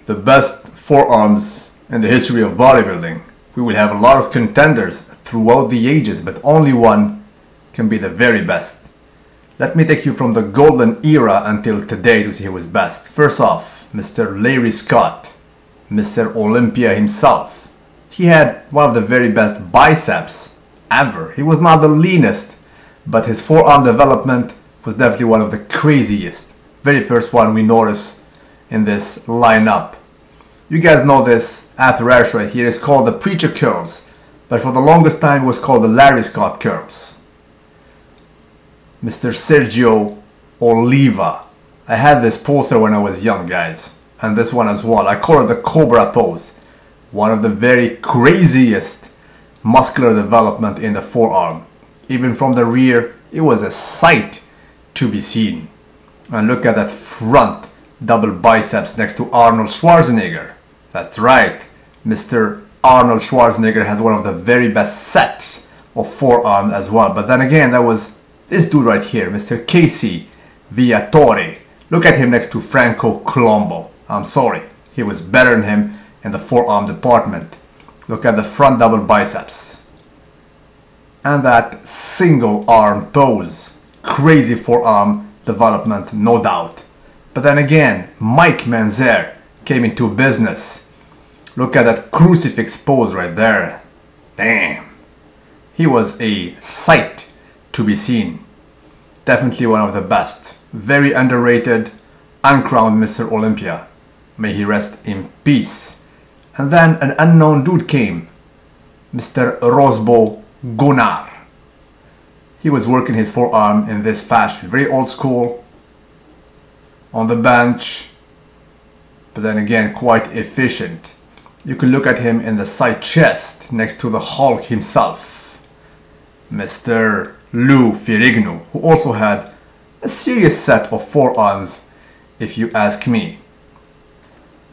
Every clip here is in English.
the best forearms in the history of bodybuilding. We will have a lot of contenders throughout the ages, but only one can be the very best. Let me take you from the golden era until today to see who is best. First off, Mr. Larry Scott, Mr. Olympia himself. He had one of the very best biceps ever. He was not the leanest, but his forearm development was definitely one of the craziest. Very first one we notice in this lineup. You guys know this apparatus right here is called the Preacher Curls, but for the longest time it was called the Larry Scott Curls. Mr. Sergio Oliva. I had this poster when I was young, guys, and this one as well. I call it the Cobra Pose. One of the very craziest muscular development in the forearm. Even from the rear, it was a sight to be seen. And look at that front double biceps next to Arnold Schwarzenegger. That's right, Mr. Arnold Schwarzenegger has one of the very best sets of forearms as well. But then again, that was this dude right here, Mr. Casey Viatori. Look at him next to Franco Colombo. I'm sorry, he was better than him in the forearm department. Look at the front double biceps. And that single arm pose. Crazy forearm development, no doubt. But then again, Mike Manzer came into business. Look at that crucifix pose right there. Damn. He was a sight to be seen. Definitely one of the best. Very underrated, uncrowned Mr. Olympia. May he rest in peace. And then an unknown dude came. Mr. Rosbo Gunnar. He was working his forearm in this fashion. Very old school. On the bench. But then again, quite efficient. You can look at him in the side chest next to the Hulk himself. Mr. Lou Ferrigno, who also had a serious set of forearms, if you ask me.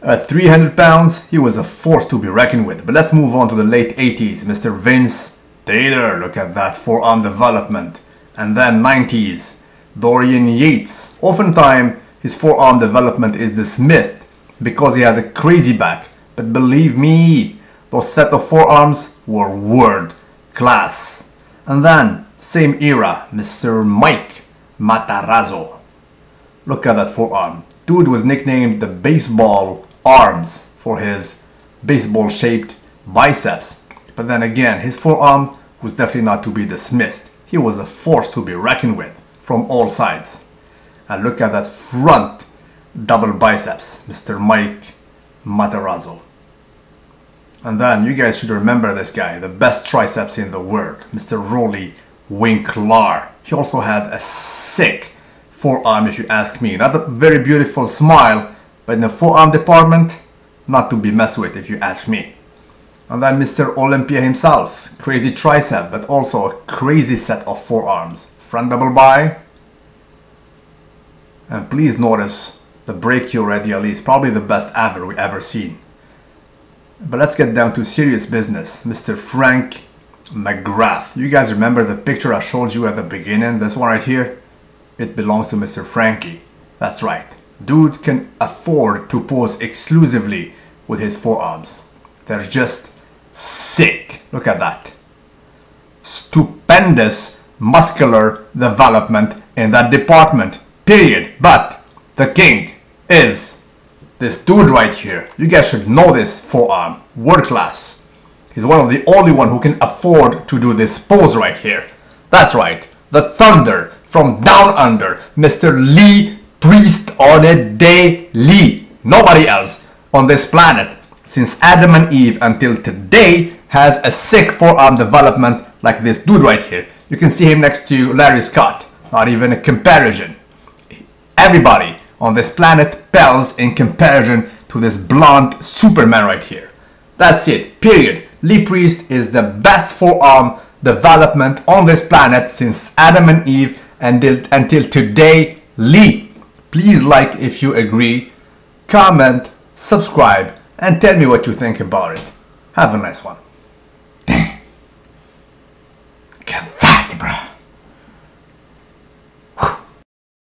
At 300 pounds, he was a force to be reckoned with. But let's move on to the late 80s. Mr. Vince Taylor, look at that forearm development. And then 90s, Dorian Yates. Oftentimes, his forearm development is dismissed because he has a crazy back. But believe me, those set of forearms were world class. And then, same era, Mr. Mike Matarazzo. Look at that forearm. Dude was nicknamed the baseball arms for his baseball shaped biceps. But then again, his forearm was definitely not to be dismissed. He was a force to be reckoned with from all sides. And look at that front double biceps, Mr. Mike Matarazzo. And then you guys should remember this guy, the best triceps in the world, Mr. Rolly Winklar. He also had a sick forearm, if you ask me. Not a very beautiful smile, but in the forearm department, not to be messed with, if you ask me. And then Mr. Olympia himself, crazy tricep, but also a crazy set of forearms. Front double bi. And please notice the brachioradial is probably the best ever we ever seen. But let's get down to serious business. Mr. Frank Mcgrath. You guys remember the picture I showed you at the beginning? This one right here? It belongs to Mr. Frankie. That's right. Dude can afford to pose exclusively with his forearms. They're just sick. Look at that. Stupendous muscular development in that department. Period. But the king is this dude right here. You guys should know this forearm. World class. He's one of the only one who can afford to do this pose right here. That's right. The Thunder from down under. Mr. Lee Priest on a day Lee. Nobody else on this planet since Adam and Eve until today has a sick forearm development like this dude right here. You can see him next to Larry Scott. Not even a comparison. Everybody on this planet pales in comparison to this blonde Superman right here. That's it, period. Lee Priest is the best forearm development on this planet since Adam and Eve until today. Lee, please like if you agree, comment, subscribe, and tell me what you think about it. Have a nice one. Damn.